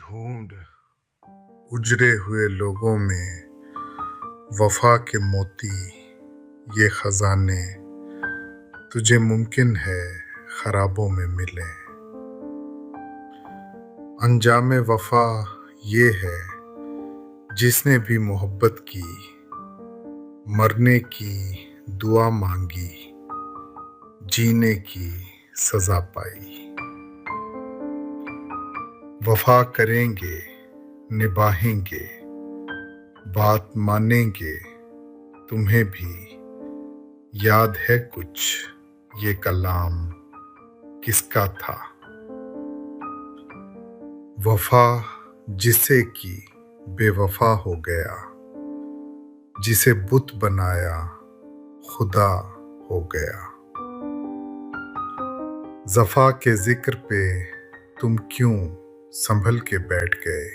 ढूंढ उजड़े हुए लोगों में वफा के मोती, ये खजाने तुझे मुमकिन है खराबों में मिले। अंजामे वफा ये है जिसने भी मोहब्बत की, मरने की दुआ मांगी, जीने की सजा पाई। वफा करेंगे, निभाएंगे, बात मानेंगे, तुम्हें भी याद है कुछ ये कलाम किसका था। वफा जिसे की बेवफा हो गया, जिसे बुत बनाया खुदा हो गया। जफा के जिक्र पे तुम क्यों संभल के बैठ गए।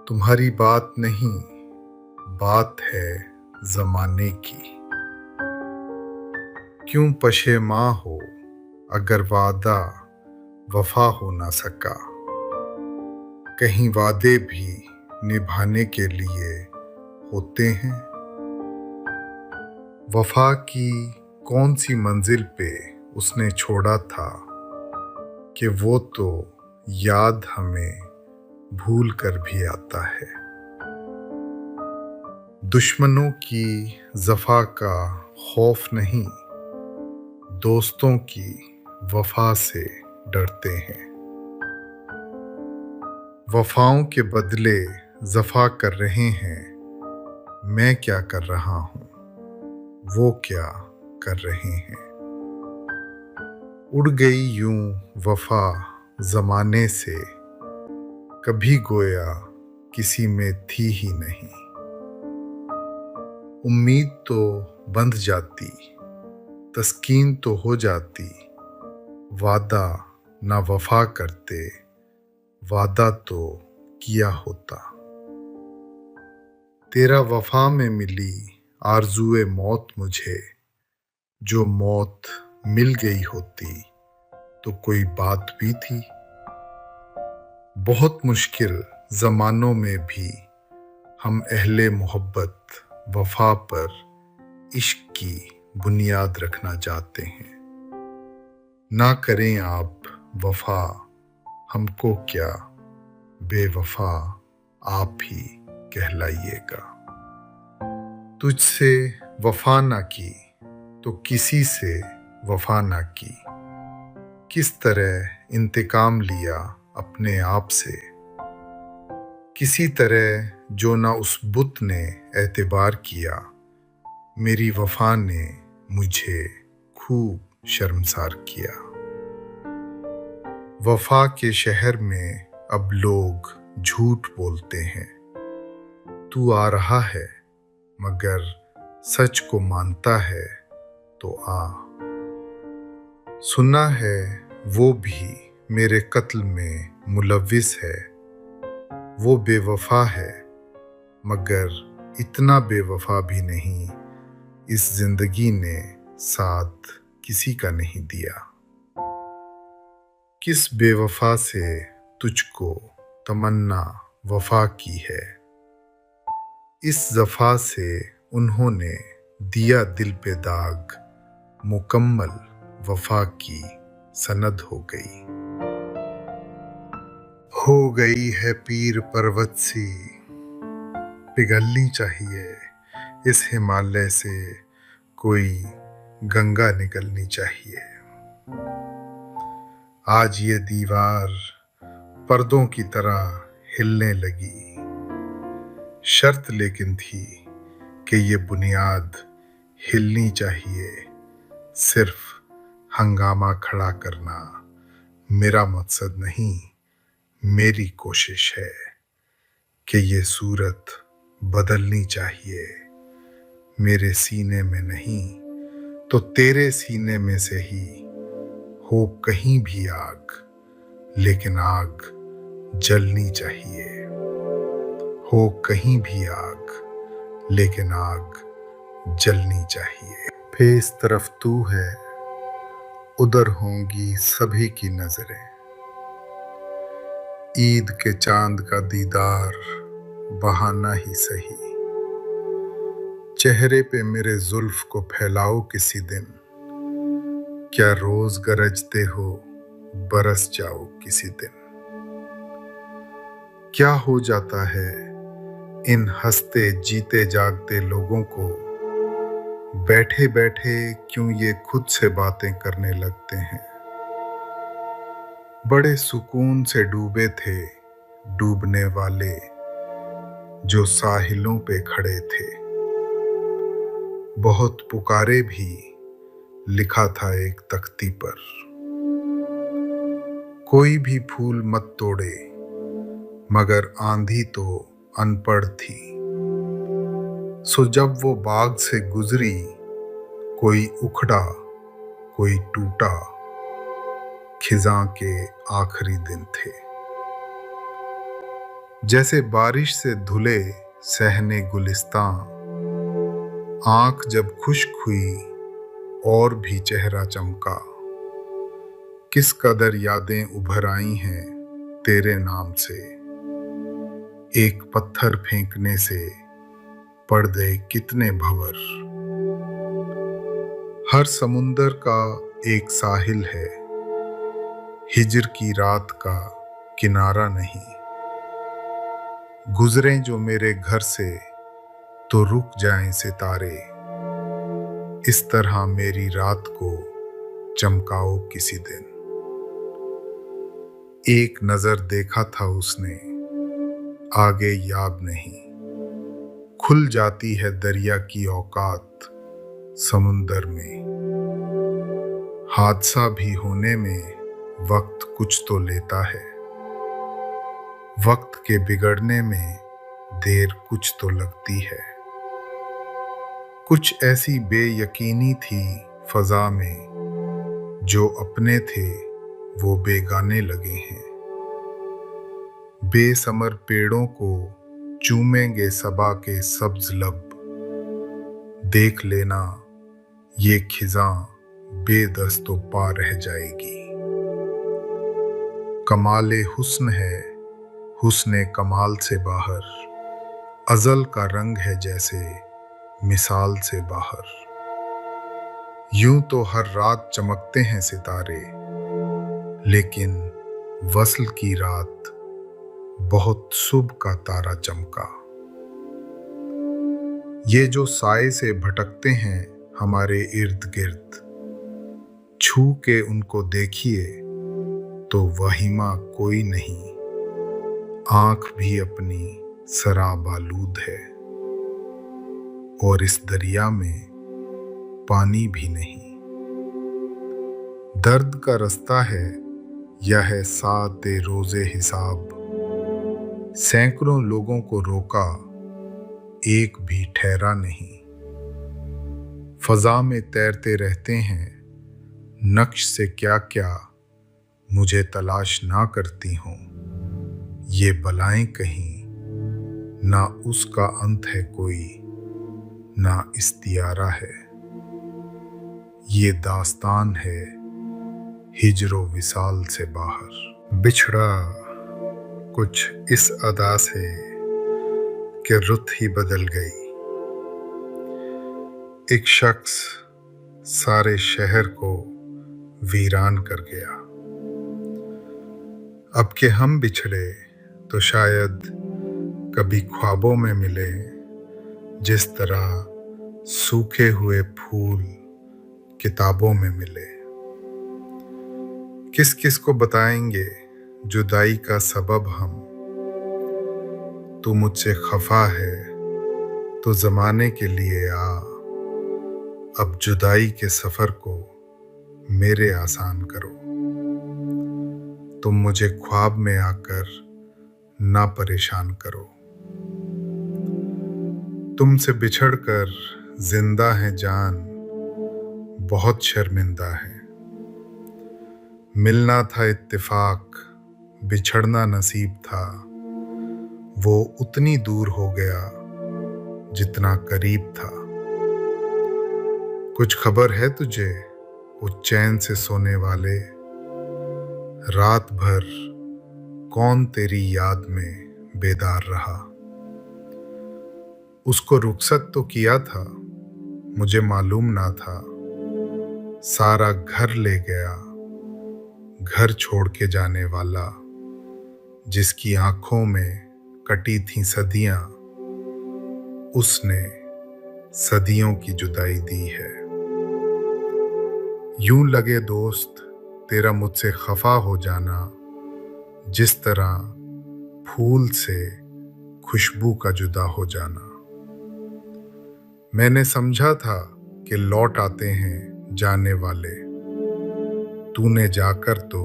तुम्हारी बात नहीं, बात है जमाने की। क्यों पशेमां हो अगर वादा वफा हो ना सका। कहीं वादे भी निभाने के लिए होते हैं। वफा की कौन सी मंजिल पे उसने छोड़ा था कि वो तो याद हमें भूल कर भी आता है। दुश्मनों की जफा का खौफ नहीं, दोस्तों की वफा से डरते हैं। वफाओं के बदले जफा कर रहे हैं, मैं क्या कर रहा हूँ, वो क्या कर रहे हैं। उड़ गई यूं वफा जमाने से, कभी गोया किसी में थी ही नहीं। उम्मीद तो बंध जाती, तस्कीन तो हो जाती, वादा ना वफा करते, वादा तो किया होता। तेरा वफा में मिली आरज़ुए मौत मुझे, जो मौत मिल गई होती तो कोई बात भी थी। बहुत मुश्किल ज़मानों में भी हम अहले मोहब्बत वफा पर इश्क की बुनियाद रखना चाहते हैं। ना करें आप वफा हमको क्या, बेवफा आप ही कहलाइएगा। तुझसे वफा ना की तो किसी से वफा ना की। किस तरह इंतकाम लिया अपने आप से, किसी तरह जो ना उस बुत ने एतबार किया। मेरी वफा ने मुझे खूब शर्मसार किया। वफा के शहर में अब लोग झूठ बोलते हैं। तू आ रहा है मगर सच को मानता है तो आ। सुना है वो भी मेरे कत्ल में मुलव्विस है। वो बेवफा है मगर इतना बेवफा भी नहीं, इस जिंदगी ने साथ किसी का नहीं दिया। किस बेवफा से तुझको तमन्ना वफा की है, इस जफा से उन्होंने दिया दिल पे दाग। मुकम्मल वफा की सनद हो गई है पीर पर्वत सी। पिघलनी चाहिए इस हिमालय से, कोई गंगा निकलनी चाहिए। आज ये दीवार पर्दों की तरह हिलने लगी। शर्त लेकिन थी कि ये बुनियाद हिलनी चाहिए। सिर्फ हंगामा खड़ा करना मेरा मकसद नहीं, मेरी कोशिश है कि ये सूरत बदलनी चाहिए। मेरे सीने में नहीं तो तेरे सीने में से ही हो कहीं भी आग, लेकिन आग जलनी चाहिए। हो कहीं भी आग, लेकिन आग जलनी चाहिए। फिर इस तरफ तू है, उधर होंगी सभी की नजरें। ईद के चांद का दीदार बहाना ही सही, चेहरे पे मेरे जुल्फ को फैलाओ किसी दिन, क्या रोज गरजते हो बरस जाओ किसी दिन। क्या हो जाता है इन हंसते जीते जागते लोगों को, बैठे बैठे क्यों ये खुद से बातें करने लगते हैं। बड़े सुकून से डूबे थे डूबने वाले जो साहिलों पे खड़े थे, बहुत पुकारे भी लिखा था एक तख्ती पर, कोई भी फूल मत तोड़े मगर आंधी तो अनपढ़ थी। सो जब वो बाग से गुजरी कोई उखड़ा कोई टूटा, खिजां के आखिरी दिन थे। जैसे बारिश से धुले सहने गुलिस्तां, आंख जब खुश्क हुई और भी चेहरा चमका। किस कदर यादें उभर आई हैं तेरे नाम से, एक पत्थर फेंकने से पड़ गए कितने भंवर। हर समुंदर का एक साहिल है, हिजर की रात का किनारा नहीं। गुजरें जो मेरे घर से तो रुक जाएं सितारे, इस तरह मेरी रात को चमकाओ किसी दिन। एक नजर देखा था उसने, आगे याद नहीं। खुल जाती है दरिया की औकात समुंदर में, हादसा भी होने में वक्त कुछ तो लेता है। वक्त के बिगड़ने में देर कुछ तो लगती है। कुछ ऐसी बेयकीनी थी फजा में, जो अपने थे वो बेगाने लगे हैं। बेसमर पेड़ों को चूमेंगे सबा के सब्ज लब, देख लेना ये खिजां बेदस्तो पा रह जाएगी। कमाले हुस्न है हुस्ने कमाल से बाहर, अजल का रंग है जैसे मिसाल से बाहर। यूं तो हर रात चमकते हैं सितारे, लेकिन वस्ल की रात बहुत सुबह का तारा चमका। ये जो साए से भटकते हैं हमारे इर्द गिर्द, छू के उनको देखिए तो वहीमा कोई नहीं। आंख भी अपनी शराब आलूद है और इस दरिया में पानी भी नहीं। दर्द का रास्ता है यह है साते रोजे हिसाब, सैकड़ों लोगों को रोका एक भी ठहरा नहीं। फजा में तैरते रहते हैं नक्श से क्या क्या, मुझे तलाश ना करती हूँ। ये बलाएं कहीं ना उसका अंत है कोई, ना इस्तियारा है। ये दास्तान है हिजरो विसाल से बाहर। बिछड़ा कुछ इस अदा से कि रुत ही बदल गई। एक शख्स सारे शहर को वीरान कर गया। अब के हम बिछड़े तो शायद कभी ख्वाबों में मिले, जिस तरह सूखे हुए फूल किताबों में मिले। किस किस को बताएंगे जुदाई का सबब हम, तू मुझसे खफा है तो जमाने के लिए आ, अब जुदाई के सफर को मेरे आसान करो। तुम मुझे ख्वाब में आकर ना परेशान करो। तुमसे बिछड़कर जिंदा है जान, बहुत शर्मिंदा है। मिलना था इत्तेफाक, बिछड़ना नसीब था। वो उतनी दूर हो गया जितना करीब था। कुछ खबर है तुझे वो चैन से सोने वाले, रात भर कौन तेरी याद में बेदार रहा। उसको रुखसत तो किया था, मुझे मालूम ना था। सारा घर ले गया, घर छोड़ के जाने वाला, जिसकी आंखों में कटी थी सदियां, उसने सदियों की जुदाई दी है। यूं लगे दोस्त तेरा मुझसे खफा हो जाना, जिस तरह फूल से खुशबू का जुदा हो जाना। मैंने समझा था कि लौट आते हैं जाने वाले, तूने जाकर तो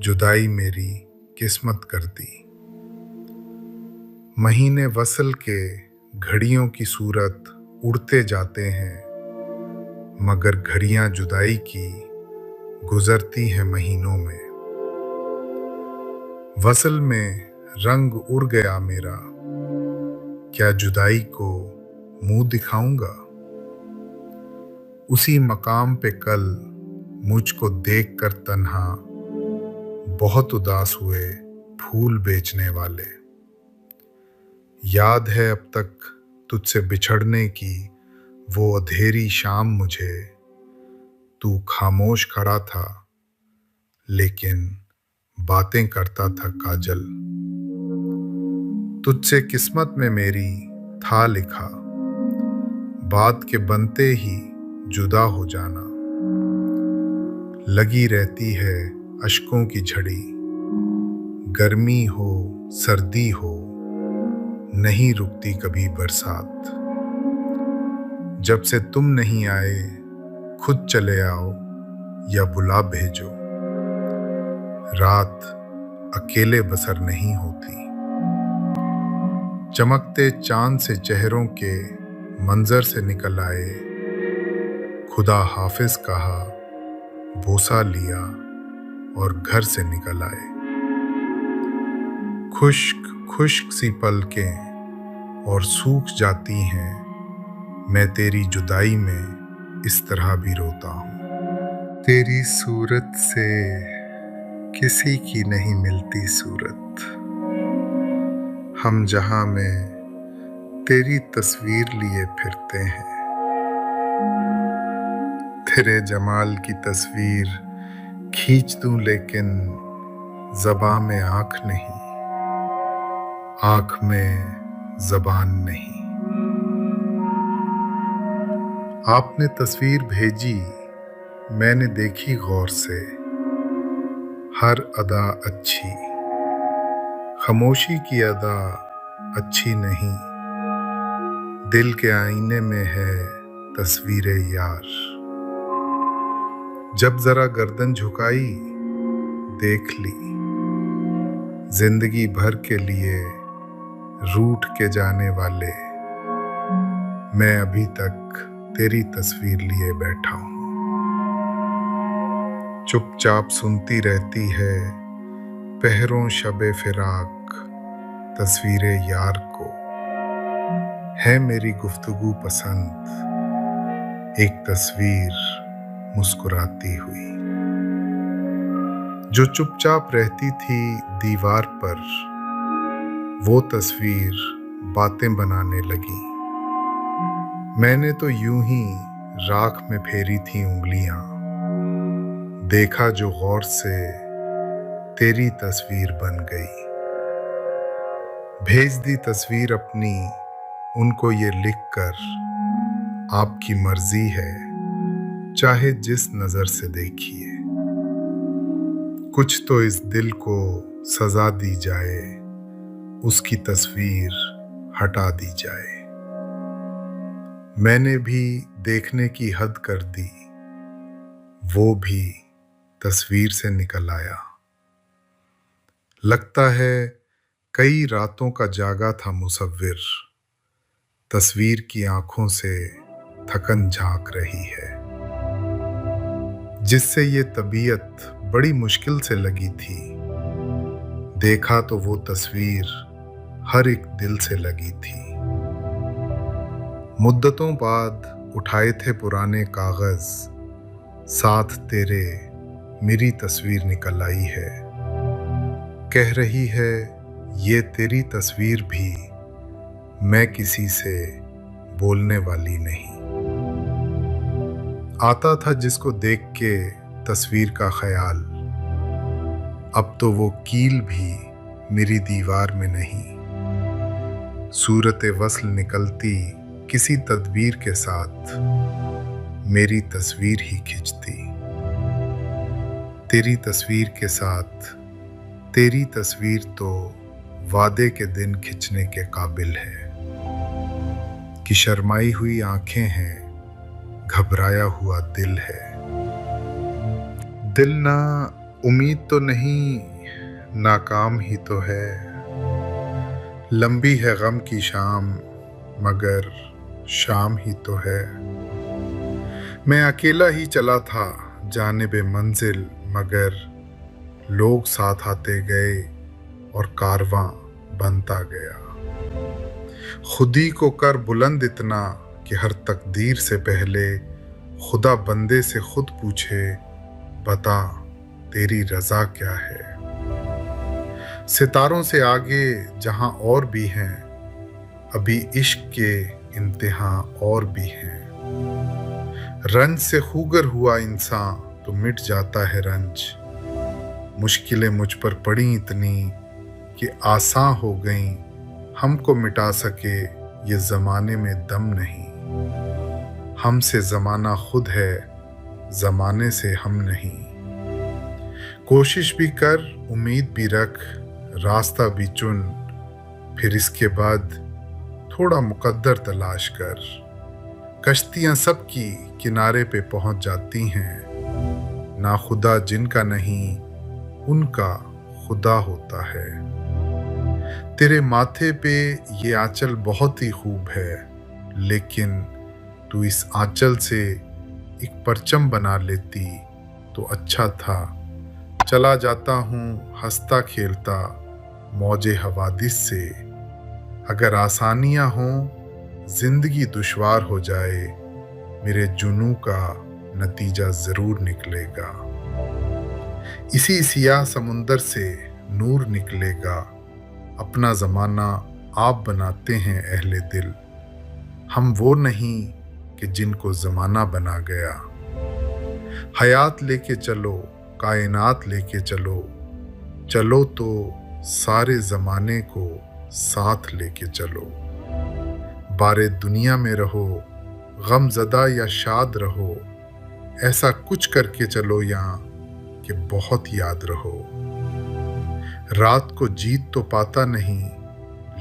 जुदाई मेरी किस्मत कर दी। महीने वसल के घड़ियों की सूरत उड़ते जाते हैं, मगर घड़ियां जुदाई की गुजरती हैं महीनों में। वसल में रंग उड़ गया मेरा, क्या जुदाई को मुंह दिखाऊंगा। उसी मकाम पे कल मुझको देखकर तन्हा बहुत उदास हुए फूल बेचने वाले। याद है अब तक तुझसे बिछड़ने की वो अंधेरी शाम मुझे, तू खामोश खड़ा था लेकिन बातें करता था काजल। तुझसे किस्मत में मेरी था लिखा, बात के बनते ही जुदा हो जाना। लगी रहती है अश्कों की झड़ी, गर्मी हो सर्दी हो नहीं रुकती कभी बरसात। जब से तुम नहीं आए खुद चले आओ या बुला भेजो, रात अकेले बसर नहीं होती। चमकते चांद से चेहरों के मंजर से निकल आए, खुदा हाफिज कहा बोसा लिया और घर से निकल आए। खुश्क खुश्क सी पलकें और सूख जाती हैं, मैं तेरी जुदाई में इस तरह भी रोता हूँ। तेरी सूरत से किसी की नहीं मिलती सूरत, हम जहां में तेरी तस्वीर लिए फिरते हैं। तेरे जमाल की तस्वीर खींच दूं लेकिन ज़बां में आँख नहीं, आँख में ज़बान नहीं। आपने तस्वीर भेजी, मैंने देखी गौर से, हर अदा अच्छी, खामोशी की अदा अच्छी नहीं। दिल के आईने में है तस्वीरे यार, जब जरा गर्दन झुकाई देख ली। जिंदगी भर के लिए रूठ के जाने वाले, मैं अभी तक तेरी तस्वीर लिए बैठा हूँ। चुपचाप सुनती रहती है पहरों शबे फिराक तस्वीरे यार को, है मेरी गुफ्तगू पसंद एक तस्वीर मुस्कुराती हुई। जो चुपचाप रहती थी दीवार पर, वो तस्वीर बातें बनाने लगी। मैंने तो यूं ही राख में फेरी थी उंगलियां, देखा जो गौर से तेरी तस्वीर बन गई। भेज दी तस्वीर अपनी उनको ये लिखकर, आपकी मर्जी है चाहे जिस नजर से देखिए। कुछ तो इस दिल को सजा दी जाए, उसकी तस्वीर हटा दी जाए। मैंने भी देखने की हद कर दी, वो भी तस्वीर से निकल आया। लगता है कई रातों का जागा था मुसव्विर, तस्वीर की आंखों से थकन झांक रही है। जिससे ये तबीयत बड़ी मुश्किल से लगी थी, देखा तो वो तस्वीर हर एक दिल से लगी थी। मुद्दतों बाद उठाए थे पुराने कागज, साथ तेरे मेरी तस्वीर निकल आई है। कह रही है ये तेरी तस्वीर भी मैं किसी से बोलने वाली नहीं। आता था जिसको देख के तस्वीर का ख्याल, अब तो वो कील भी मेरी दीवार में नहीं। सूरत वस्ल निकलती किसी तदबीर के साथ, मेरी तस्वीर ही खिंचती। तेरी तस्वीर के साथ तेरी तस्वीर तो वादे के दिन खिंचने के काबिल है कि शर्माई हुई आंखें हैं, घबराया हुआ दिल है। दिल ना उम्मीद तो नहीं, नाकाम ही तो है। लंबी है गम की शाम, मगर शाम ही तो है। मैं अकेला ही चला था जानिबे मंजिल, मगर लोग साथ आते गए और कारवां बनता गया। खुदी को कर बुलंद इतना कि हर तकदीर से पहले खुदा बंदे से खुद पूछे, बता तेरी रजा क्या है। सितारों से आगे जहां और भी हैं, अभी इश्क के इम्तिहां और भी हैं। रंज से खूगर हुआ इंसान तो मिट जाता है रंज। मुश्किलें मुझ पर पड़ी इतनी कि आसान हो गईं, हमको मिटा सके ये जमाने में दम नहीं। हमसे जमाना खुद है, जमाने से हम नहीं। कोशिश भी कर, उम्मीद भी रख, रास्ता भी चुन, फिर इसके बाद थोड़ा मुकद्दर तलाश कर। कश्तियां सबकी किनारे पे पहुंच जाती हैं, ना खुदा जिनका नहीं उनका खुदा होता है। तेरे माथे पे ये आंचल बहुत ही खूब है, लेकिन तू इस आंचल से एक परचम बना लेती तो अच्छा था। चला जाता हूँ हंसता खेलता मौजे हवादिस से। अगर आसानियाँ हों जिंदगी दुश्वार हो जाए, मेरे जुनू का नतीजा जरूर निकलेगा। इसी सियाह समुंदर से नूर निकलेगा। अपना जमाना आप बनाते हैं अहले दिल, हम वो नहीं कि जिनको जमाना बना गया। हयात लेके चलो, कायनात लेके चलो, चलो तो सारे जमाने को साथ लेके चलो। बारे दुनिया में रहो, गमज़दा या शाद रहो, ऐसा कुछ करके चलो यहाँ कि बहुत याद रहो। रात को जीत तो पाता नहीं,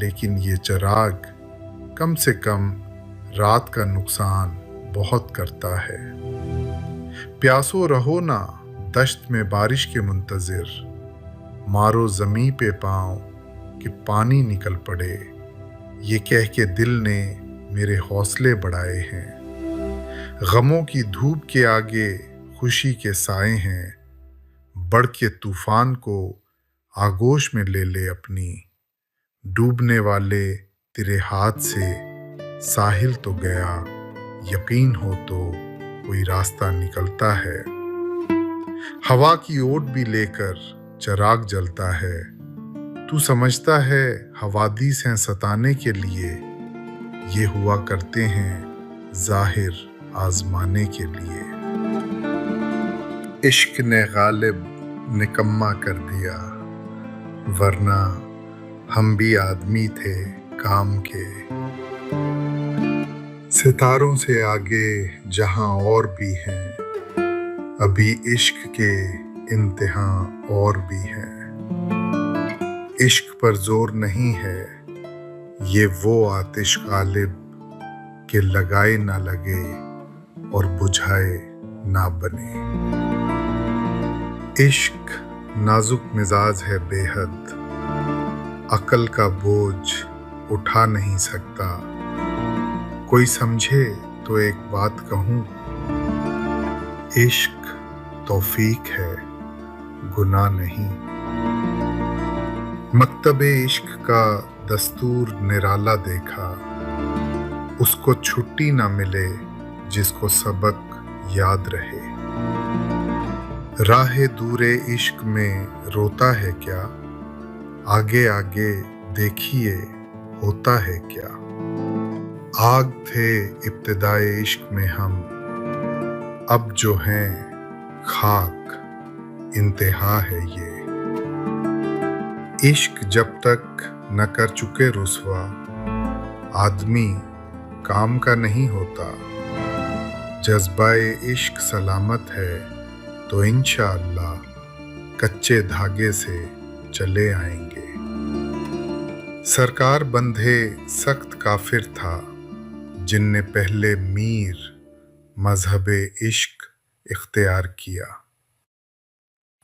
लेकिन ये चिराग कम से कम रात का नुकसान बहुत करता है। प्यासो रहो ना दश्त में बारिश के मुंतजिर, मारो ज़मीं पे पाँव कि पानी निकल पड़े। ये कह के दिल ने मेरे हौसले बढ़ाए हैं। गमों की धूप के आगे खुशी के साए हैं। बढ़ के तूफान को आगोश में ले ले अपनी। डूबने वाले तेरे हाथ से साहिल तो गया, यकीन हो तो कोई रास्ता निकलता है। हवा की ओट भी लेकर चिराग जलता है। तू समझता है हवादिस हैं सताने के लिए, ये हुआ करते हैं जाहिर आजमाने के लिए। इश्क ने गालिब निकम्मा कर दिया, वरना हम भी आदमी थे काम के। सितारों से आगे जहां और भी हैं, अभी इश्क के इम्तिहान और भी हैं। इश्क पर जोर नहीं है, ये वो आतिश गालिब के लगाए ना लगे और बुझाए ना बने। इश्क नाजुक मिजाज है बेहद, अकल का बोझ उठा नहीं सकता। कोई समझे तो एक बात कहूँ, इश्क तौफीक है गुनाह नहीं। मकतबे इश्क का दस्तूर निराला देखा, उसको छुट्टी ना मिले जिसको सबक याद रहे। राह दूरे इश्क में रोता है क्या, आगे आगे देखिए होता है क्या। आग थे इब्तिदाए इश्क में हम, अब जो हैं खाक इंतहा है ये। इश्क जब तक न कर चुके रुसवा, आदमी काम का नहीं होता। जज्बाए इश्क सलामत है तो इंशाअल्लाह कच्चे धागे से चले आएंगे। सरकार बंधे सख्त काफिर था, जिनने पहले मीर मजहबे इश्क इख्तियार किया।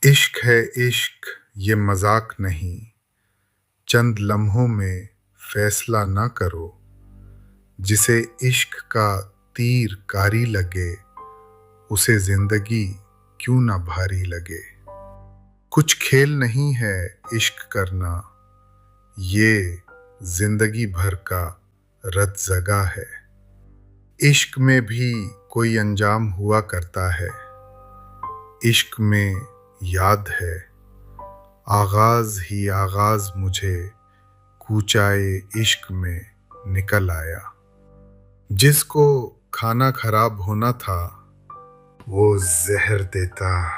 इश्क है इश्क ये मजाक नहीं, चंद लम्हों में फैसला ना करो। जिसे इश्क का तीर कारी लगे, उसे जिंदगी क्यों ना भारी लगे। कुछ खेल नहीं है इश्क करना, ये जिंदगी भर का रत-जगा है। इश्क में भी कोई अंजाम हुआ करता है, इश्क में याद है आगाज ही आगाज मुझे कूचाए इश्क में निकल आया। जिसको खाना खराब होना था वो जहर देता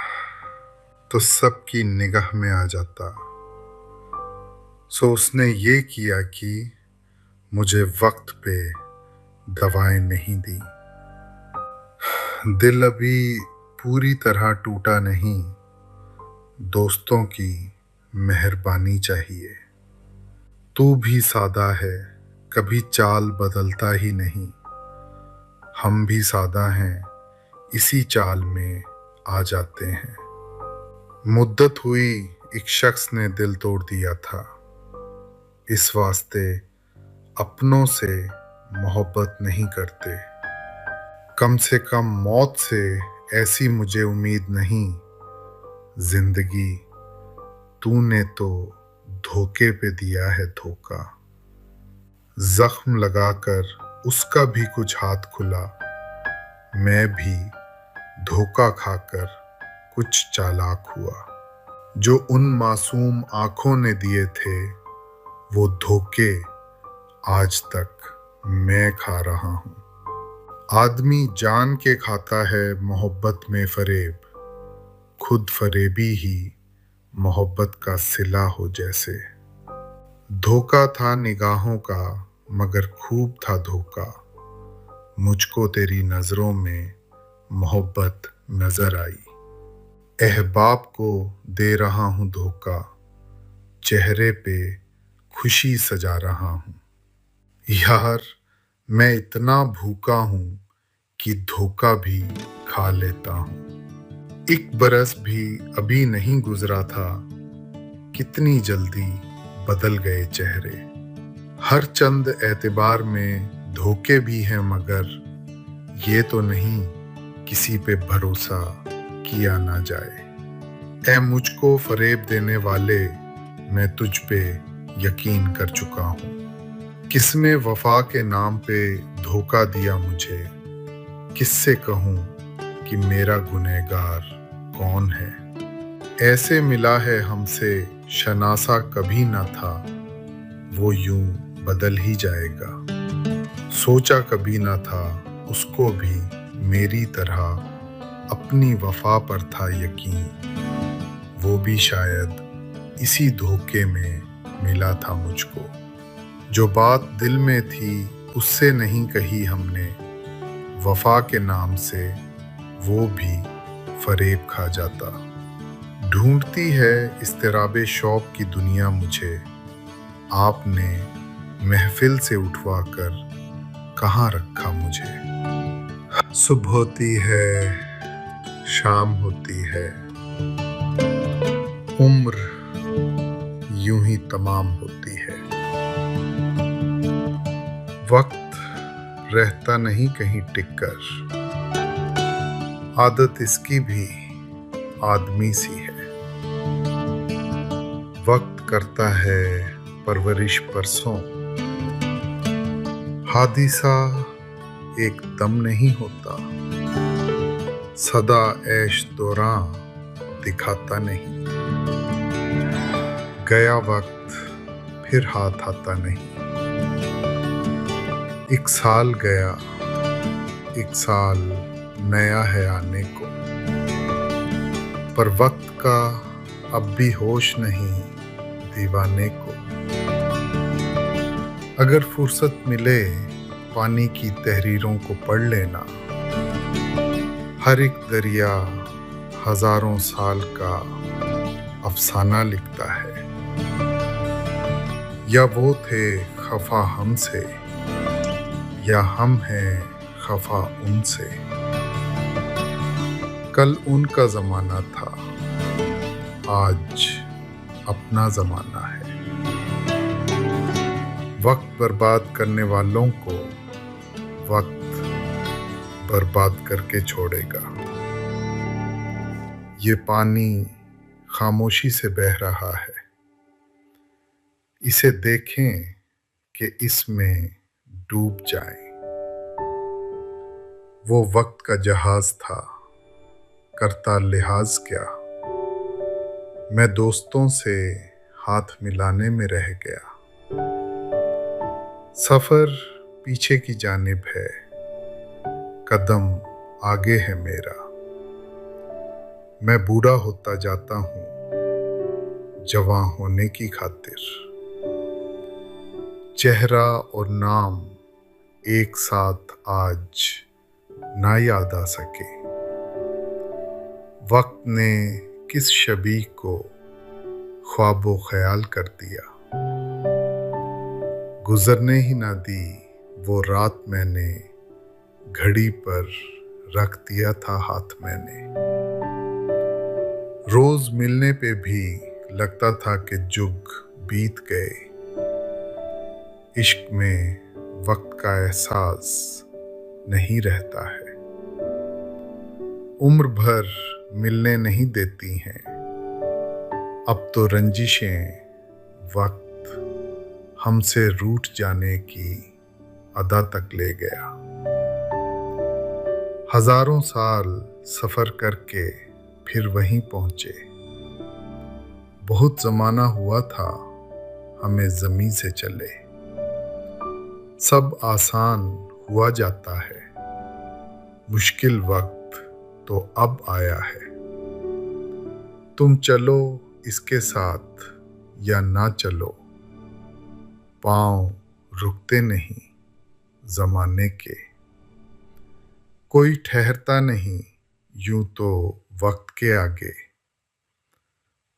तो सबकी निगाह में आ जाता। सो उसने ये किया कि मुझे वक्त पे दवाएं नहीं दी। दिल अभी पूरी तरह टूटा नहीं, दोस्तों की मेहरबानी चाहिए। तू भी सादा है, कभी चाल बदलता ही नहीं। हम भी सादा हैं, इसी चाल में आ जाते हैं। मुद्दत हुई एक शख्स ने दिल तोड़ दिया था, इस वास्ते अपनों से मोहब्बत नहीं करते। कम से कम मौत से ऐसी मुझे उम्मीद नहीं। जिंदगी तूने तो धोखे पे दिया है धोखा। जख्म लगाकर उसका भी कुछ हाथ खुला, मैं भी धोखा खाकर कुछ चालाक हुआ। जो उन मासूम आंखों ने दिए थे, वो धोखे आज तक मैं खा रहा हूँ। आदमी जान के खाता है मोहब्बत में फरेब, खुद फरेबी ही मोहब्बत का सिला हो जैसे। धोखा था निगाहों का मगर खूब था धोखा, मुझको तेरी नजरों में मोहब्बत नजर आई। अहबाब को दे रहा हूँ धोखा, चेहरे पे खुशी सजा रहा हूँ। यार मैं इतना भूखा हूँ कि धोखा भी खा लेता हूँ। एक बरस भी अभी नहीं गुजरा था, कितनी जल्दी बदल गए चेहरे। हर चंद एतबार में धोखे भी हैं मगर ये तो नहीं किसी पे भरोसा किया ना जाए। ऐ मुझको फरेब देने वाले, मैं तुझ पे यकीन कर चुका हूँ। किसने वफा के नाम पे धोखा दिया मुझे, किससे कहूँ कि मेरा गुनहगार कौन है। ऐसे मिला है हमसे शनासा कभी ना था, वो यूं बदल ही जाएगा। सोचा कभी ना था उसको भी मेरी तरह अपनी वफा पर था यकीन, वो भी शायद इसी धोखे में मिला था मुझको। जो बात दिल में थी उससे नहीं कही हमने, वफा के नाम से वो भी फरेब खा जाता। ढूंढती है इस्तिराबे शौक की दुनिया मुझे, आपने महफिल से उठवा कर कहाँ रखा मुझे। सुबह होती है, शाम होती है, उम्र यूं ही तमाम होती है। वक्त रहता नहीं कहीं टिककर, आदत इसकी भी आदमी सी है। वक्त करता है परवरिश परसों, हादिसा एक दम नहीं होता। सदा ऐश दौरान दिखाता नहीं। गया वक्त फिर हाथ आता नहीं। एक साल गया, एक साल नया है आने को, पर वक्त का अब भी होश नहीं दीवाने को। अगर फुर्सत मिले पानी की तहरीरों को पढ़ लेना, हर एक दरिया हजारों साल का अफसाना लिखता है। या वो थे खफा हमसे, या हम हैं खफा उनसे। कल उनका जमाना था, आज अपना जमाना है। वक्त बर्बाद करने वालों को वक्त बर्बाद करके छोड़ेगा। ये पानी खामोशी से बह रहा है, इसे देखें कि इसमें डूब जाएं। वो वक्त का जहाज था, करता लिहाज क्या। मैं दोस्तों से हाथ मिलाने में रह गया। सफर पीछे की जानिब है, कदम आगे है मेरा। मैं बूढ़ा होता जाता हूँ जवां होने की खातिर। चेहरा और नाम एक साथ आज ना याद आ सके। वक्त ने किस शबीह को ख्वाबो ख्याल कर दिया। गुजरने ही ना दी वो रात, मैंने घड़ी पर रख दिया था हाथ मैंने। रोज मिलने पे भी लगता था कि जुग बीत गए। इश्क में वक्त का एहसास नहीं रहता है। उम्र भर मिलने नहीं देती हैं, अब तो रंजिशें वक्त हमसे रूठ जाने की अदा तक ले गया। हजारों साल सफर करके फिर वहीं पहुंचे। बहुत जमाना हुआ था हमें जमीन से चले। सब आसान हुआ जाता है, मुश्किल वक्त तो अब आया है। तुम चलो इसके साथ या ना चलो, पाँव रुकते नहीं जमाने के। कोई ठहरता नहीं यूं तो वक्त के आगे,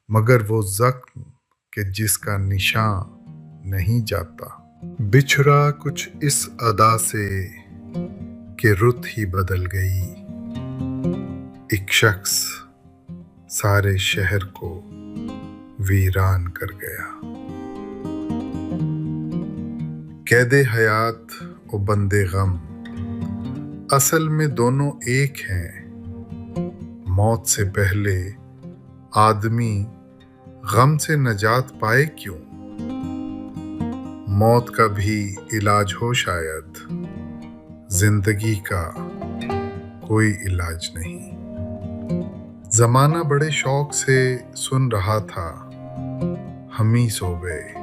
मगर वो जख्म के जिसका निशान नहीं जाता। बिछड़ा कुछ इस अदा से कि रुत ही बदल गई। एक शख्स सारे शहर को वीरान कर गया। कैदे हयात और बंदे गम असल में दोनों एक हैं। मौत से पहले आदमी गम से नजात पाए क्यों। मौत का भी इलाज हो शायद, जिंदगी का कोई इलाज नहीं। जमाना बड़े शौक से सुन रहा था, हम ही सो गए।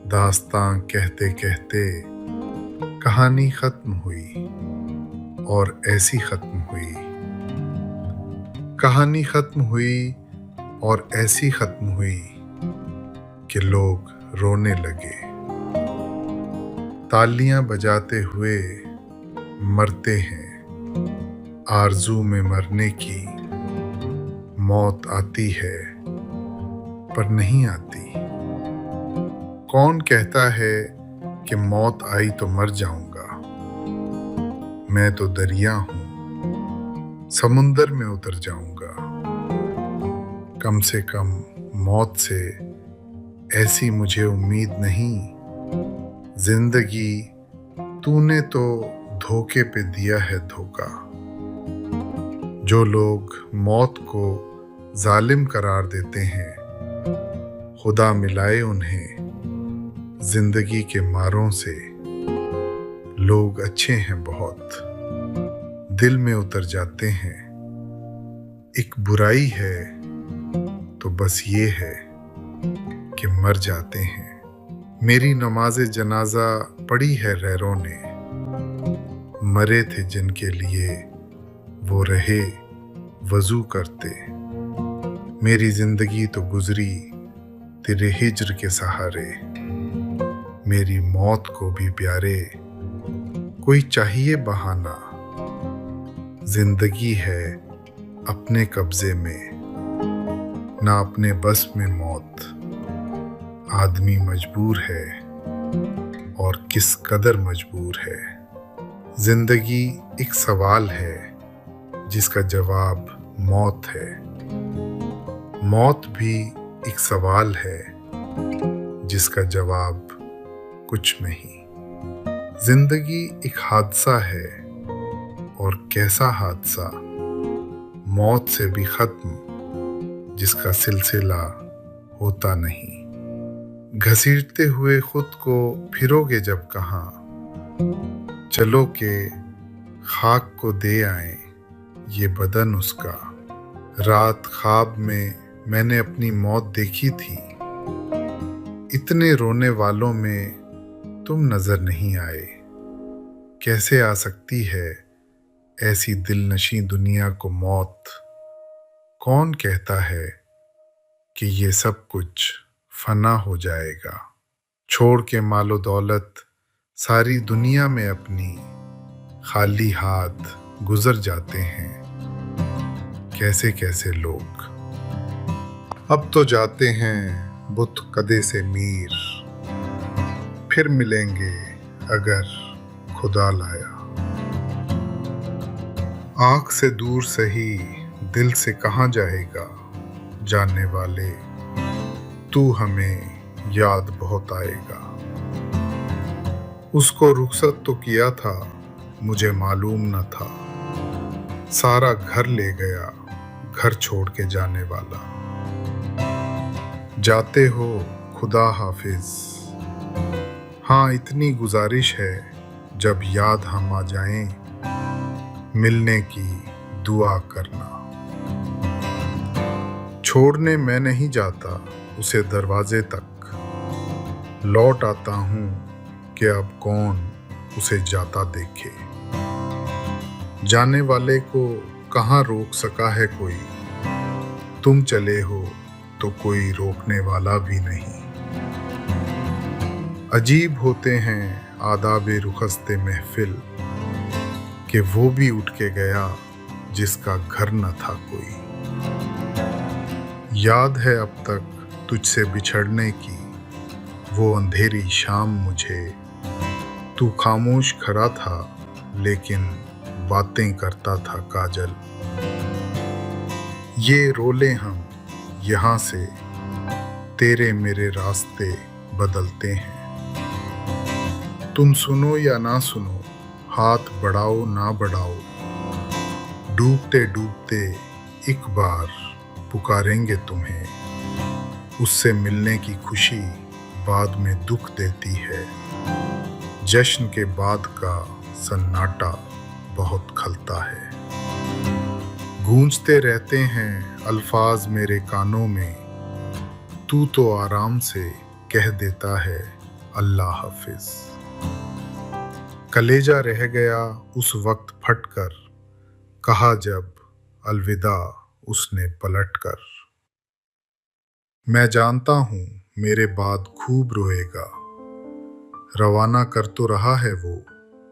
दास्तां कहते कहते कहानी खत्म हुई और ऐसी खत्म हुई। कहानी खत्म हुई और ऐसी खत्म हुई कि लोग रोने लगे। तालियां बजाते हुए मरते हैं, आरज़ू में मरने की। मौत आती है पर नहीं आती। कौन कहता है कि मौत आई तो मर जाऊंगा। मैं तो दरिया हूं, समुंदर में उतर जाऊंगा। कम से कम मौत से ऐसी मुझे उम्मीद नहीं। जिंदगी तूने तो धोखे पे दिया है धोखा। जो लोग मौत को जालिम करार देते हैं, खुदा मिलाए उन्हें जिंदगी के मारों से। लोग अच्छे हैं बहुत, दिल में उतर जाते हैं। एक बुराई है तो बस ये है कि मर जाते हैं। मेरी नमाज़े जनाजा पढ़ी है गैरों ने, मरे थे जिनके लिए वो रहे वज़ू करते। मेरी जिंदगी तो गुजरी तेरे हिज्र के सहारे, मेरी मौत को भी प्यारे कोई चाहिए बहाना। जिंदगी है अपने कब्जे में, ना अपने बस में मौत। आदमी मजबूर है और किस कदर मजबूर है। जिंदगी एक सवाल है जिसका जवाब मौत है। मौत भी एक सवाल है जिसका जवाब कुछ नहीं। जिंदगी एक हादसा है, और कैसा हादसा, मौत से भी खत्म जिसका सिलसिला होता नहीं। घसीटते हुए खुद को फिरोगे जब कहाँ, चलो के खाक को दे आए ये बदन उसका। रात ख्वाब में मैंने अपनी मौत देखी थी, इतने रोने वालों में तुम नजर नहीं आए। कैसे आ सकती है ऐसी दिलनशी दुनिया को मौत। कौन कहता है कि ये सब कुछ फना हो जाएगा। छोड़ के मालो दौलत सारी दुनिया में अपनी, खाली हाथ गुजर जाते हैं कैसे कैसे लोग। अब तो जाते हैं बुत कदे से मीर, फिर मिलेंगे अगर खुदा लाया। आंख से दूर सही दिल से कहाँ जाएगा जानने वाले, तू हमें याद बहुत आएगा। उसको रुखसत तो किया था मुझे मालूम न था, सारा घर ले गया घर छोड़ के जाने वाला। जाते हो खुदा हाफिज, हाँ इतनी गुजारिश है जब याद हम आ जाएं, मिलने की दुआ करना। छोड़ने मैं नहीं जाता उसे दरवाजे तक, लौट आता हूँ कि अब कौन उसे जाता देखे। जाने वाले को कहाँ रोक सका है कोई, तुम चले हो तो कोई रोकने वाला भी नहीं। अजीब होते हैं आदाबे रुखसते महफिल, कि वो भी उठ के गया जिसका घर न था कोई। याद है अब तक तुझसे बिछड़ने की वो अंधेरी शाम मुझे, तू खामोश खड़ा था लेकिन बातें करता था काजल। ये रोले हम यहाँ से तेरे मेरे रास्ते बदलते हैं। तुम सुनो या ना सुनो, हाथ बढ़ाओ ना बढ़ाओ, डूबते डूबते एक बार पुकारेंगे तुम्हें। उससे मिलने की खुशी बाद में दुख देती है, जश्न के बाद का सन्नाटा बहुत खलता है। गूंजते रहते हैं अल्फाज मेरे कानों में, तू तो आराम से कह देता है अल्लाह हाफिज। कलेजा रह गया उस वक्त फटकर, कहा जब अलविदा उसने पलटकर। मैं जानता हूँ मेरे बाद खूब रोएगा, रवाना कर तो रहा है वो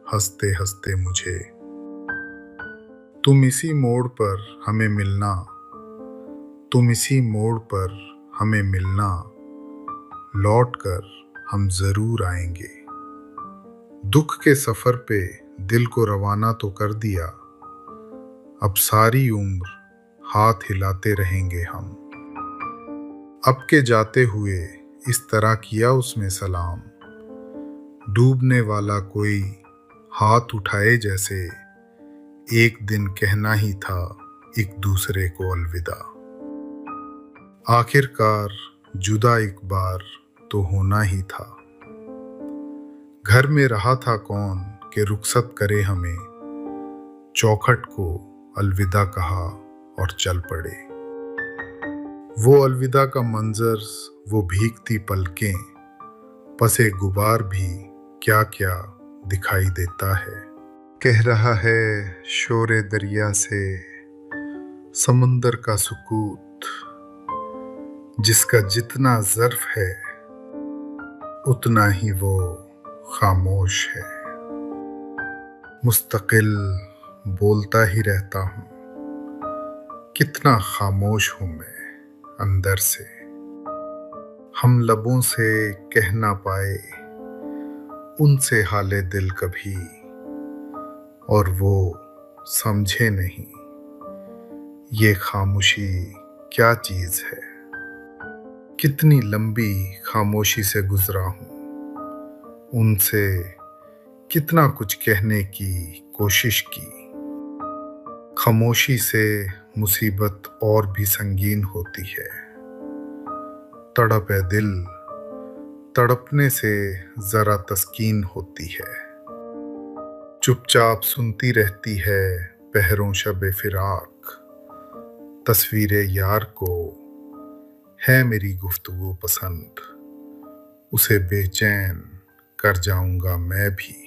हंसते हंसते मुझे। तुम इसी मोड़ पर हमें मिलना, तुम इसी मोड़ पर हमें मिलना, लौट कर हम जरूर आएंगे। दुख के सफर पे दिल को रवाना तो कर दिया, अब सारी उम्र हाथ हिलाते रहेंगे हम। अब के जाते हुए इस तरह किया उसमें सलाम, डूबने वाला कोई हाथ उठाए जैसे, एक दिन कहना ही था एक दूसरे को अलविदा। आखिरकार जुदा एक बार तो होना ही था, घर में रहा था कौन कि रुखसत करे हमें, चौखट को अलविदा कहा और चल पड़े। वो अलविदा का मंजर, वो भीगती पलकें, पसे गुबार भी क्या क्या दिखाई देता है। कह रहा है शोरे दरिया से समुंदर का सुकूत, जिसका जितना ज़र्फ है उतना ही वो खामोश है। मुस्तकिल बोलता ही रहता हूँ, कितना खामोश हूँ मैं अंदर से। हम लबों से कह ना पाए उनसे हाले दिल कभी, और वो समझे नहीं ये खामोशी क्या चीज़ है। कितनी लंबी खामोशी से गुजरा हूँ, उनसे कितना कुछ कहने की कोशिश की। खामोशी से मुसीबत और भी संगीन होती है। तड़प है दिल, तड़पने से जरा तस्कीन होती है। चुपचाप सुनती रहती है पहरों शबे फिराक, तस्वीरे यार को है मेरी गुफ्तगू पसंद, उसे बेचैन कर जाऊंगा मैं भी,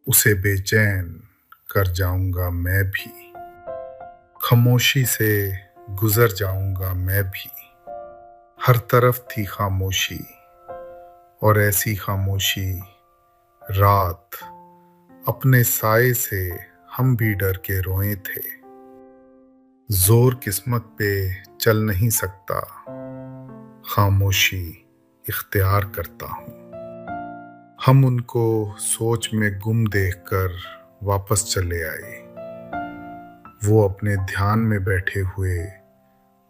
उसे बेचैन कर जाऊंगा मैं भी। खामोशी से गुजर जाऊंगा मैं भी। हर तरफ थी खामोशी, और ऐसी खामोशी रात अपने साए से हम भी डर के रोए थे। जोर किस्मत पे चल नहीं सकता, खामोशी इख्तियार करता हूँ। हम उनको सोच में गुम देखकर वापस चले आए। वो अपने ध्यान में बैठे हुए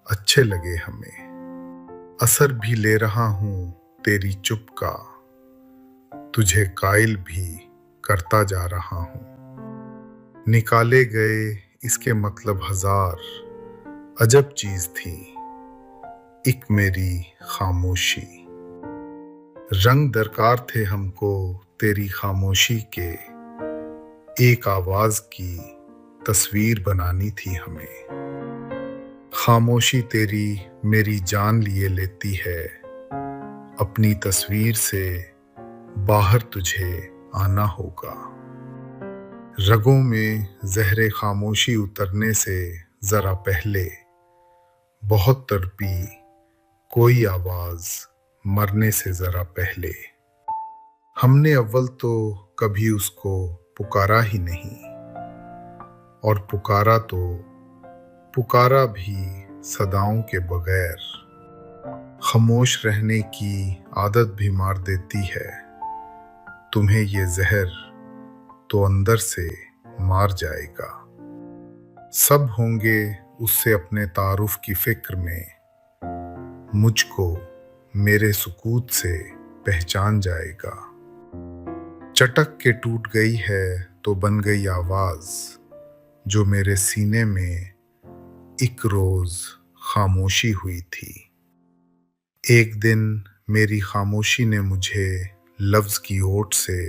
अच्छे लगे हमें। असर भी ले रहा हूँ तेरी चुप का, तुझे कायल भी करता जा रहा हूँ। निकाले गए इसके मतलब हजार, अजब चीज थी एक मेरी खामोशी। रंग दरकार थे हमको तेरी खामोशी के, एक आवाज की तस्वीर बनानी थी हमें। खामोशी तेरी मेरी जान लिए लेती है, अपनी तस्वीर से बाहर तुझे आना होगा। रगों में जहरे खामोशी उतरने से जरा पहले बहुत तड़पी कोई आवाज मरने से जरा पहले। हमने अव्वल तो कभी उसको पुकारा ही नहीं, और पुकारा भी सदाओं के बगैर। खामोश रहने की आदत भी मार देती है, तुम्हें ये जहर तो अंदर से मार जाएगा। सब होंगे उससे अपने तारुफ की फिक्र में, मुझको मेरे सुकूत से पहचान जाएगा। चटक के टूट गई है तो बन गई आवाज, जो मेरे सीने में एक रोज खामोशी हुई थी। एक दिन मेरी खामोशी ने मुझे लफ्ज की ओट से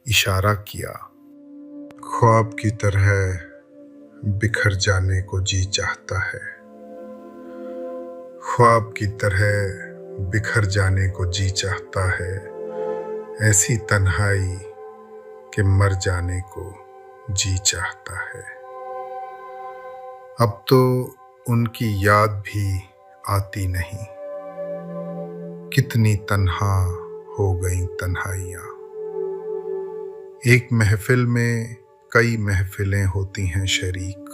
इशारा किया। ख्वाब की तरह बिखर जाने को जी चाहता है, ख्वाब की तरह बिखर जाने को जी चाहता है। ऐसी तन्हाई के मर जाने को जी चाहता है। अब तो उनकी याद भी आती नहीं, कितनी तन्हा हो गई तन्हाइयाँ। एक महफिल में कई महफिलें होती हैं शरीक,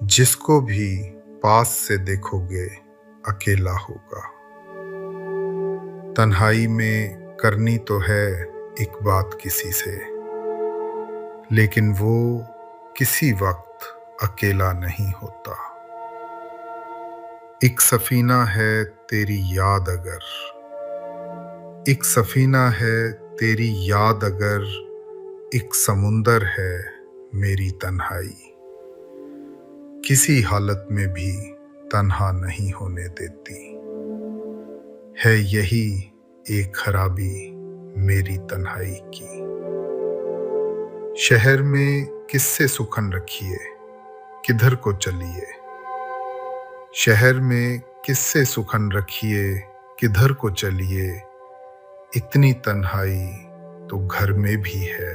जिसको भी पास से देखोगे अकेला होगा। तन्हाई में करनी तो है एक बात किसी से, लेकिन वो किसी वक्त अकेला नहीं होता। एक सफीना है तेरी याद अगर, एक सफीना है तेरी याद अगर, एक समुंदर है मेरी तन्हाई। किसी हालत में भी तन्हा नहीं होने देती, है यही एक खराबी मेरी तन्हाई की। शहर में किससे सुखन रखिए, किधर को चलिए, शहर में किससे सुखन रखिए, किधर को चलिए, इतनी तन्हाई तो घर में भी है,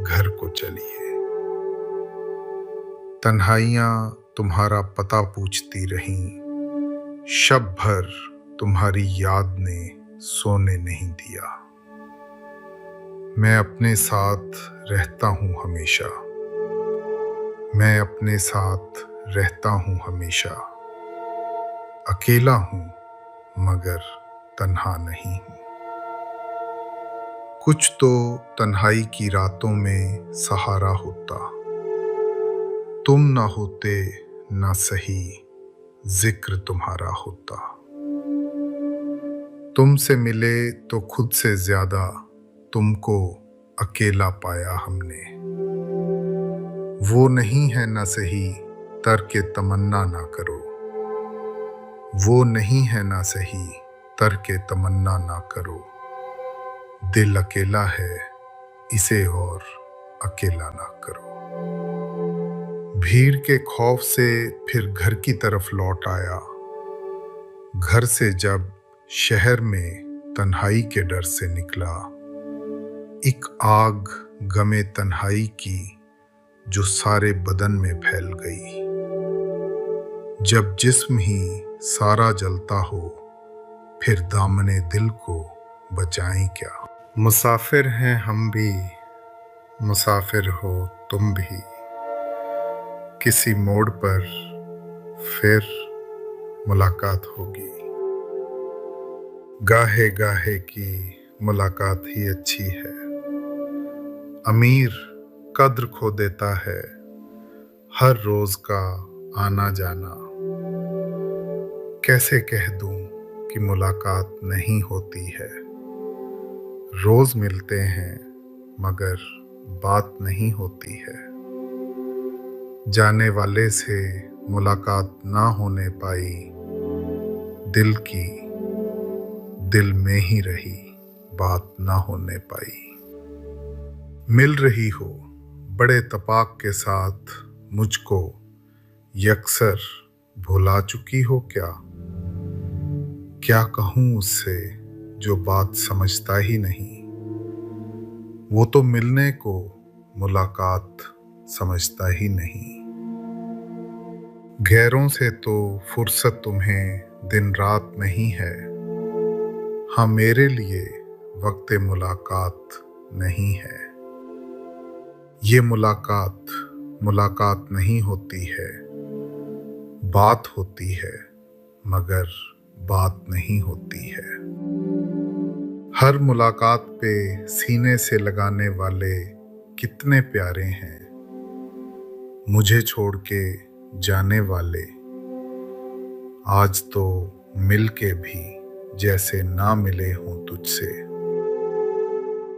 घर को चलिए। तन्हाइयां तुम्हारा पता पूछती रहीं, शब भर तुम्हारी याद ने सोने नहीं दिया। मैं अपने साथ रहता हूँ हमेशा, मैं अपने साथ रहता हूँ हमेशा। अकेला हूँ मगर तन्हा नहीं हूँ। कुछ तो तन्हाई की रातों में सहारा होता, तुम ना होते ना सही जिक्र तुम्हारा होता। तुमसे मिले तो खुद से ज्यादा तुमको अकेला पाया हमने। वो नहीं है ना सही तर्क तमन्ना ना करो, वो नहीं है ना सही तर्क तमन्ना ना करो। दिल अकेला है इसे और अकेला ना करो। भीड़ के खौफ से फिर घर की तरफ लौट आया, घर से जब शहर में तन्हाई के डर से निकला। एक आग गमे तन्हाई की जो सारे बदन में फैल गई। जब जिस्म ही सारा जलता हो फिर दामने दिल को बचाएं क्या। मुसाफिर हैं हम भी, मुसाफिर हो तुम भी, किसी मोड़ पर फिर मुलाकात होगी। गाहे गाहे की मुलाकात ही अच्छी है। अमीर कद्र खो देता है हर रोज का आना जाना। कैसे कह दूं कि मुलाकात नहीं होती है। रोज मिलते हैं मगर बात नहीं होती है। जाने वाले से मुलाकात ना होने पाई, दिल की दिल में ही रही, बात ना होने पाई। मिल रही हो बड़े तपाक के साथ मुझको, यकसर भुला चुकी हो क्या। क्या कहूँ उससे जो बात समझता ही नहीं। वो तो मिलने को मुलाकात समझता ही नहीं। गैरों से तो फुर्सत तुम्हें दिन रात नहीं है। हाँ मेरे लिए वक्त मुलाकात नहीं है। ये मुलाकात मुलाकात नहीं होती है, बात होती है मगर बात नहीं होती है। हर मुलाकात पे सीने से लगाने वाले कितने प्यारे हैं। मुझे छोड़ के जाने वाले आज तो मिल के भी जैसे ना मिले हों तुझसे।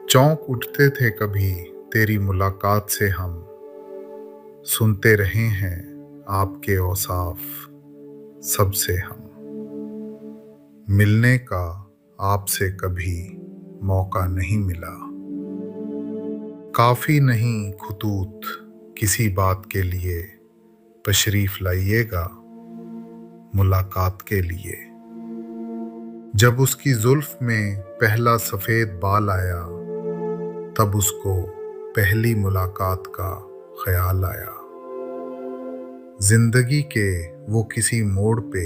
चौंक उठते थे कभी तेरी मुलाकात से हम, सुनते रहे हैं आपके औसाफ सबसे हम। मिलने का आपसे कभी मौका नहीं मिला। काफी नहीं खुतूत किसी बात के लिए, तशरीफ लाइएगा मुलाकात के लिए। जब उसकी जुल्फ में पहला सफेद बाल आया, तब उसको पहली मुलाकात का ख्याल आया। जिंदगी के वो किसी मोड़ पे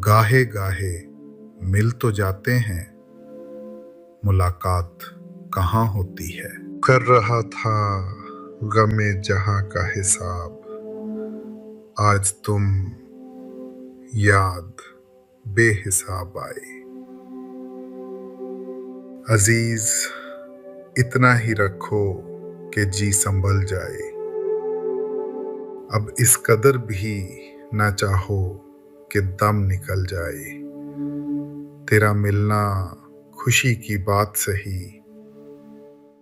गाहे गाहे मिल तो जाते हैं, मुलाकात कहाँ होती है। कर रहा था गमे जहां का हिसाब, आज तुम याद बेहिसाब आई। अजीज इतना ही रखो कि जी संभल जाए। अब इस कदर भी ना चाहो कि दम निकल जाए। तेरा मिलना खुशी की बात सही,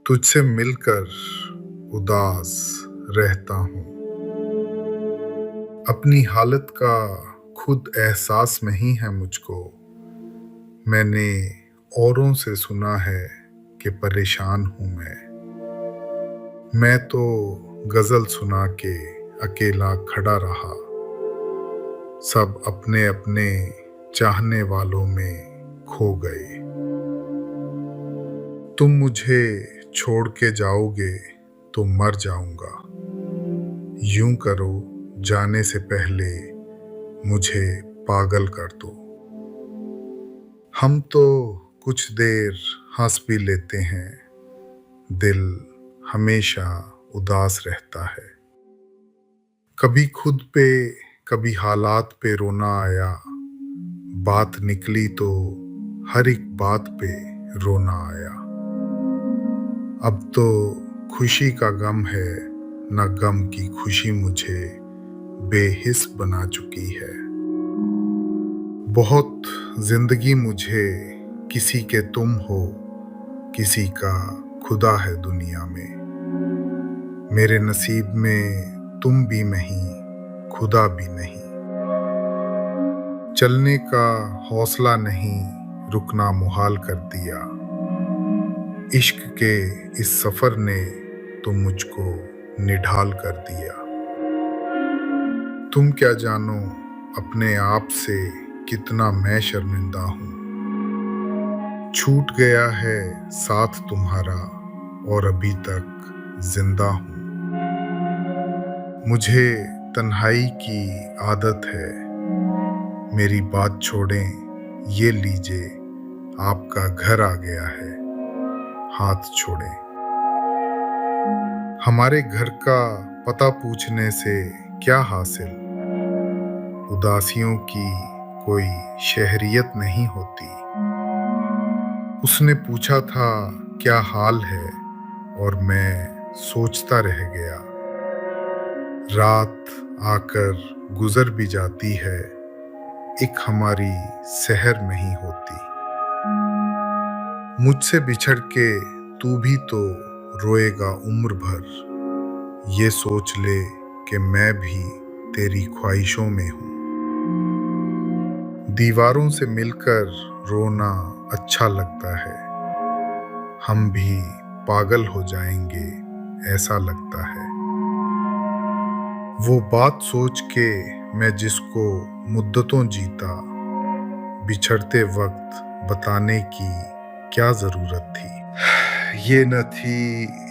तुझसे मिलकर उदास रहता हूँ। अपनी हालत का खुद एहसास नहीं है मुझको। मैंने औरों से सुना है कि परेशान हूँ मैं तो गजल सुना के अकेला खड़ा रहा। सब अपने अपने चाहने वालों में खो गए। तुम मुझे छोड़ के जाओगे तो मर जाऊंगा। यूं करो, जाने से पहले मुझे पागल कर दो। हम तो कुछ देर हंस भी लेते हैं, दिल हमेशा उदास रहता है। कभी खुद पे, कभी हालात पे रोना आया। बात निकली तो हर एक बात पे रोना आया। अब तो खुशी का गम है, न गम की खुशी मुझे बेहिस बना चुकी है। बहुत जिंदगी मुझे किसी के तुम हो, किसी का खुदा है दुनिया में। मेरे नसीब में तुम भी नहीं, खुदा भी नहीं। चलने का हौसला नहीं, रुकना मुहाल कर दिया। इश्क के इस सफर ने तो मुझको निढाल कर दिया। तुम क्या जानो अपने आप से कितना मैं शर्मिंदा हूँ। छूट गया है साथ तुम्हारा और अभी तक जिंदा हूँ। मुझे तन्हाई की आदत है, मेरी बात छोड़ें, ये लीजिए आपका घर आ गया है, हाथ छोड़ें। हमारे घर का पता पूछने से क्या हासिल, उदासियों की कोई शहरियत नहीं होती। उसने पूछा था क्या हाल है और मैं सोचता रह गया। रात आकर गुजर भी जाती है, एक हमारी सहर नहीं होती। मुझसे बिछड़ के तू भी तो रोएगा उम्र भर, ये सोच ले कि मैं भी तेरी ख्वाहिशों में हूँ। दीवारों से मिलकर रोना अच्छा लगता है, हम भी पागल हो जाएंगे ऐसा लगता है। वो बात सोच के मैं जिसको मुद्दतों जीता, बिछड़ते वक्त बताने की क्या जरूरत थी। ये न थी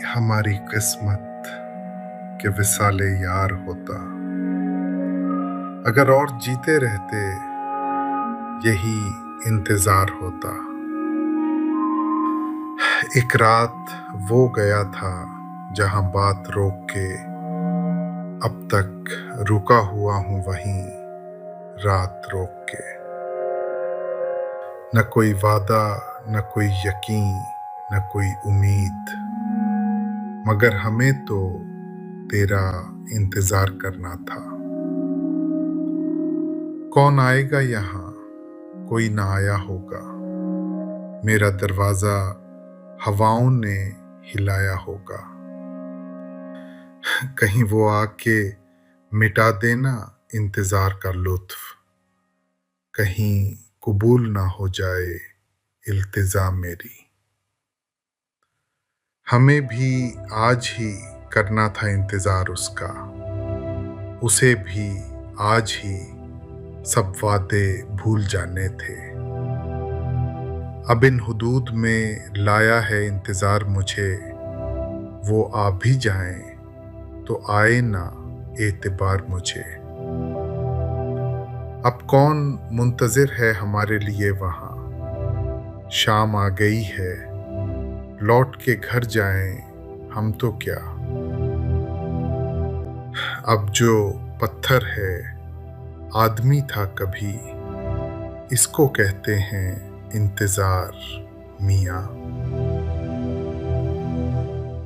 हमारी किस्मत कि विसाले यार होता। अगर और जीते रहते यही इंतजार होता। एक रात वो गया था जहां बात रोक के, अब तक रुका हुआ हूं वहीं रात रोक के। न कोई वादा, न कोई यकीन, न कोई उम्मीद, मगर हमें तो तेरा इंतजार करना था। कौन आएगा यहाँ, कोई ना आया होगा। मेरा दरवाजा हवाओं ने हिलाया होगा। कहीं वो आके मिटा देना इंतजार का लुत्फ, कहीं कबूल ना हो जाए इल्तिजा मेरी। हमें भी आज ही करना था इंतजार उसका, उसे भी आज ही सब वादे भूल जाने थे। अब इन हुदूद में लाया है इंतजार मुझे, वो आ भी जाएं तो आए ना एतबार मुझे। अब कौन मुंतजिर है हमारे लिए वहां, शाम आ गई है, लौट के घर जाएं हम तो क्या। अब जो पत्थर है आदमी था कभी, इसको कहते हैं इंतजार मियां।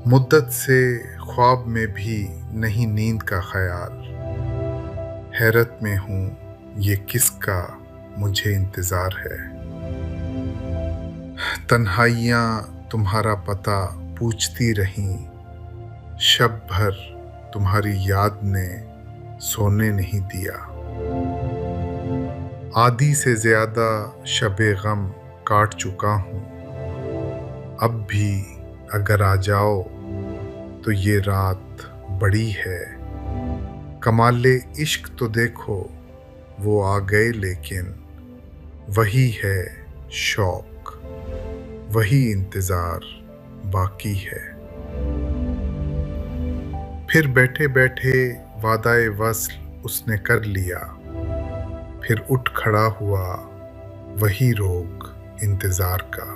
मुद्दत से ख्वाब में भी नहीं नींद का ख्याल, हैरत में हूं ये किसका मुझे इंतजार है। तन्हाइयां तुम्हारा पता पूछती रहीं, शब भर तुम्हारी याद ने सोने नहीं दिया। आधी से ज्यादा शबे गम काट चुका हूँ, अब भी अगर आ जाओ तो ये रात बड़ी है। कमाले इश्क तो देखो, वो आ गए लेकिन वही है शौक, वही इंतज़ार बाकी है। फिर बैठे बैठे वादाए वस्ल उसने कर लिया, फिर उठ खड़ा हुआ वही रोग इंतज़ार का।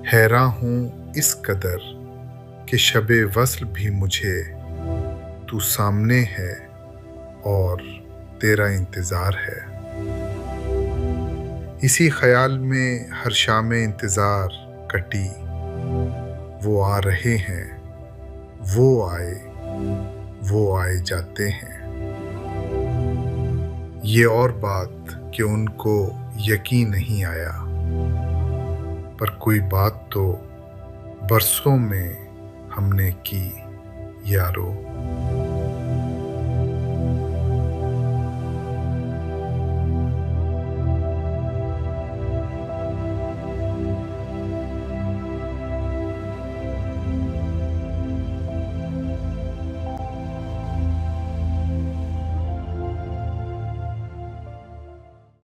हैरान हूँ इस कदर कि शबे वस्ल भी मुझे तू सामने है और तेरा इंतज़ार है। इसी ख्याल में हर शाम इंतज़ार कटी, वो आ रहे हैं, वो आए जाते हैं। ये और बात कि उनको यकीन नहीं आया, पर कोई बात तो बरसों में हमने की यारो।